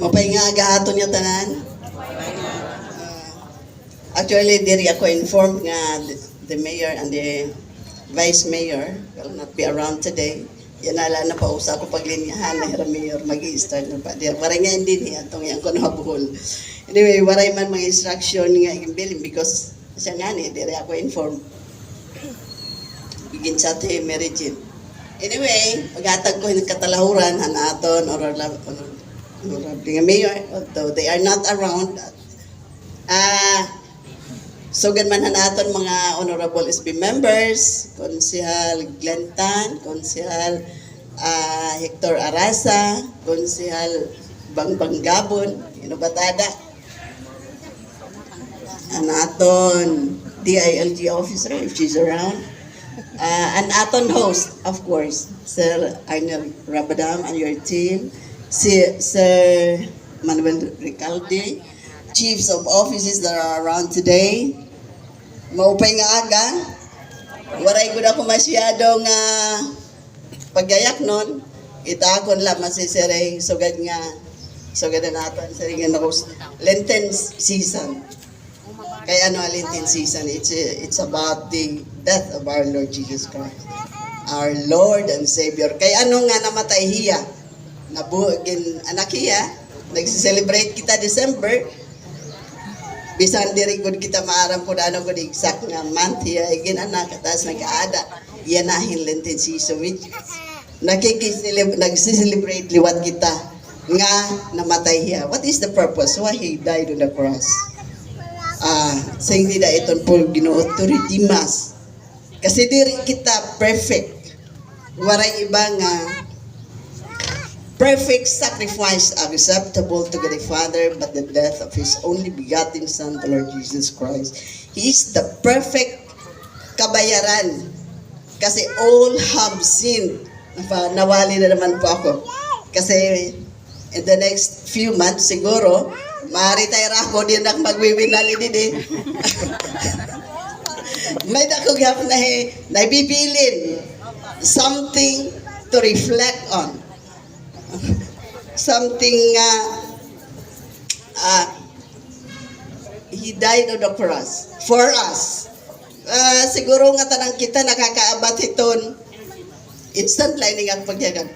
Mapay nga agahaton niya tanan. Actually, diri ako informed nga the mayor and the vice mayor will not be around today. Yan na pausa ko paglinyahan na hira mayor mag-i-start na pa. Waray nga hindi niya itong yung kunabuhol. Anyway, waray man mga instruction nga imbiling because siya nga ni, diri ako informed. Bigin sa ate Mary Jean. Anyway, paghatag ko yung katalahuran, hanaton, or the mayor, although they are not around, so ganman hanaton mga honorable SB members, Konsehal Glentan, Konsehal Hector Arasa, Konsehal Bangbang Gabon, Inubatada, hanaton DILG officer if she's around, an aton host, of course, Sir Arnel Rabadam and your team, Sir Manuel Ricalde, chiefs of offices that are around today. Maupay nga aga, waray ko na ako masyadong paggayak nun, itakon lang masisiray sugad na natin sa ringin ako Lenten season. Kaya ano Lenten season, it's about the death of our Lord Jesus Christ, our Lord and Savior. Kaya ano nga namatay hiya, nabuhagin anak hiya, nagsiselebrate kita December, bisan diri gud kita maaram kung ano gud exact nga month hiya, igin anak, katas nag-aada, yanahin Lenten season, which nagsiselebrate liwat kita, nga namatay hiya. What is the purpose? Why He died on the cross? Sa hindi na iton po Ginoo to redeem us. Kasi diri kita perfect. Waray iba nga perfect sacrifice acceptable to God the Father, but the death of His only begotten Son, the Lord Jesus Christ. He is the perfect kabayaran. Kasi all have sinned. Nawali na naman po ako. Kasi in the next few months siguro, ma-retire ako din ang magwiwinali din eh. May nakugap na nabibilin something to reflect on. Something He died on the cross for us. Siguro nga tanang kita nakakaabat iton instant lining ang pagyagan.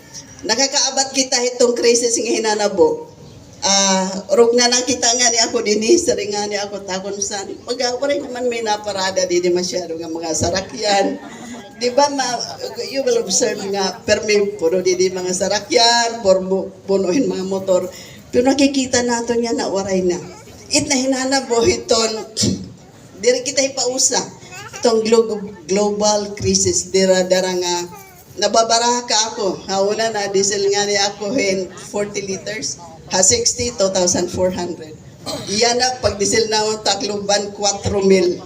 Nakakaabat kita itong crisis nga hinanabo. Rog na lang kita nga ni ako din sari nga ni ako takon san pag-awaray naman may naparada din masyado nga mga sarakyan, di ba you will observe nga permi puro din mga sarakyan punuhin mga motor, pero nakikita natin nga na waray na it na hinanabo iton diri kita ipausa itong global crisis dara nga nababara ka ako hauna na diesel nga ni ako 40 liters ha 60, 2,400. Iyan na, pag diesel na ang takluban, 4,000.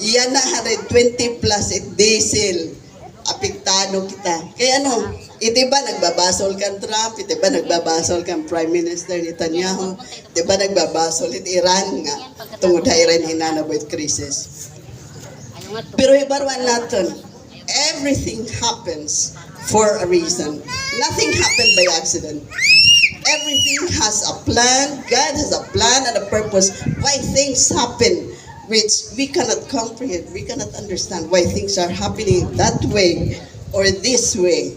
Iyan na, 120 plus diesel. Apektado kita. Kaya ano, iti ba nagbabasol kang Trump? Iti ba nagbabasol kang Prime Minister Netanyahu? Iti ba nagbabasol iti Iran nga? Tungod ha Iran hinanaboy crisis. Pero ibarwan natin, everything happens for a reason. Nothing happened by accident. Everything has a plan. God has a plan and a purpose why things happen, which we cannot comprehend. We cannot understand why things are happening that way or this way.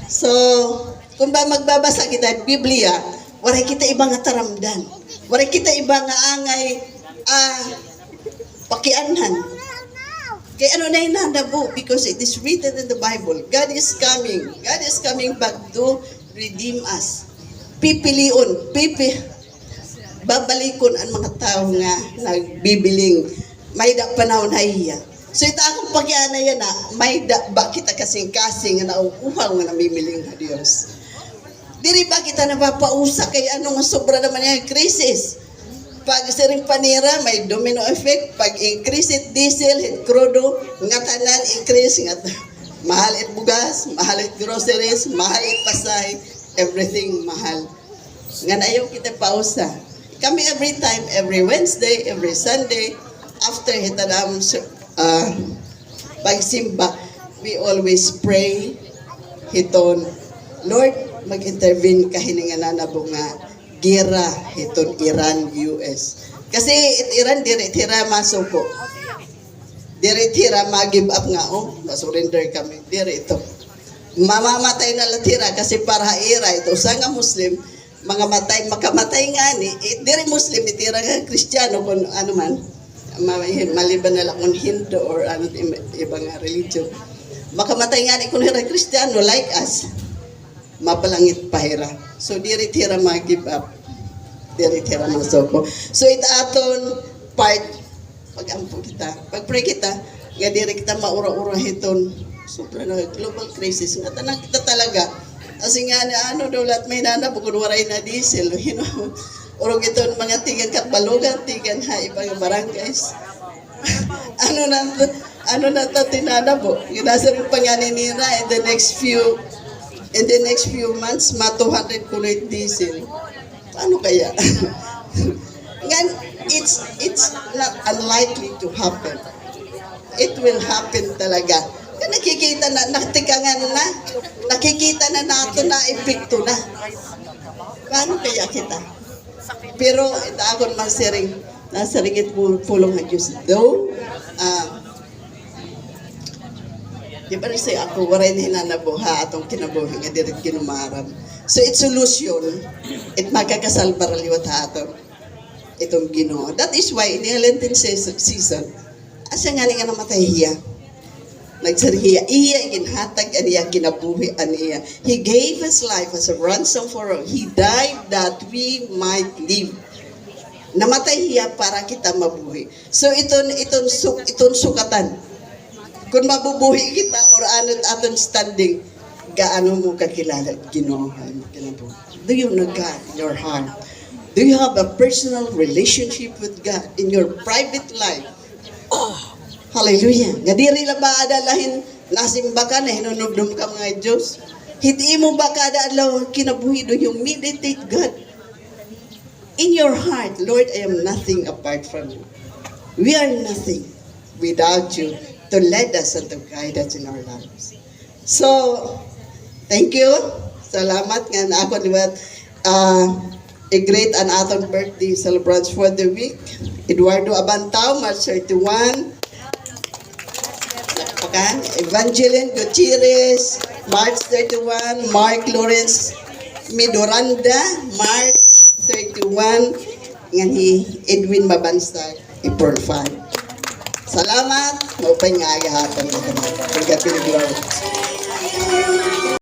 So, kung ba magbabasa kita Biblia, waray kita ibang nga taramdan. Waray kita ibang nga angay pakianhan. Kaya ano na hinanabo? Because it is written in the Bible, God is coming. God is coming back to redeem us. Pipiliun, babalikon ang mga tao nga nagbibiling may da panahon hiya. So ita akong pagyana yan na may da ba kita kasing-kasing nga nauuhaw nga namimiling na Diyos. Diri ba kita napapausa kay ano nga sobra naman yung krisis. Pag siring panira may domino effect, pag increase it diesel, it crudo, nga tanan increase nga mahal it bugas, mahal it groceries, mahal it pasay, everything mahal. Nga na ayaw kita pausa. Kami every time, every Wednesday, every Sunday, after hitanam pagsimba, we always pray hiton, Lord, mag-intervene ka hininga na nabo nga gira iton Iran, US. Kasi Iran diri tira masuko. Diri tira mag-give up nga, masurrender kami. Diri ito. Mamamatay na latira kasi para ira ito. Sa nga Muslim, mga makamatay nga ni, diri Muslim, itira nga Kristiyano kung ano man, maliban na lang kung Hindu or ano, ibang religion. Makamatay nga ni kung hira Kristiyano like us, mapalangit pahira. So diri tira mag-give up. Diri tira masoko. So it aton part, pag-ampo kita, pag-pray kita, nga diri kita maura-ura hiton, sobra na global crisis, nga tanang kita talaga. Kasi nga ano daw lahat may nanabukod waray na diesel, you know. Urong ito mga tigan katbalugan, tigan ha, ibang barangays. ano na ito tinanabo? Ginasa rin panganinira in the next few months, 200 kulit diesel. Paano kaya? Ngayon, it's not unlikely to happen. It will happen talaga. Nakikita na, naktikangan na, nakikita na nato na, epekto na. Paano kaya kita? Pero, ito akong nasaringit pulong ng Diyos. Though, di ba rin ako, waray na hinanabuha atong kinabuhi nga dirit kinumaram. So, it's solution. It magkakasalbar liwat ha atong itong Ginoo. That is why, in the Lenten season, asa nga nga namatay hiya. Nagsariya, iya ginhatag aniya kinabuhi aniya. He gave his life as a ransom for all. He died that we might live. Namatay hiya para kita mabuhi. So iton sukatan. Kung mabubuhi kita or aton standing, gaano mo kakilala Ginoo mo kinabuhi? Do you know God in your heart? Do you have a personal relationship with God in your private life? Hallelujah. Nga diri la ba adalahin nasimba ka na hinunubdom ka mga Diyos. Hindi mo ba kada adlaw kinabuhi do you meditate God in your heart? Lord, I am nothing apart from you. We are nothing without you to lead us and to guide us in our lives. So, thank you. Salamat nga na ako liwat a great and aton birthday celebrants for the week. Eduardo Abantao, March 31. Evangeline Gutierrez, March 31, Mark Lawrence Midoranda, March 31, nga ni Edwin Mabansag, April 5. Salamat, maupay nga agahapon. Pagkapin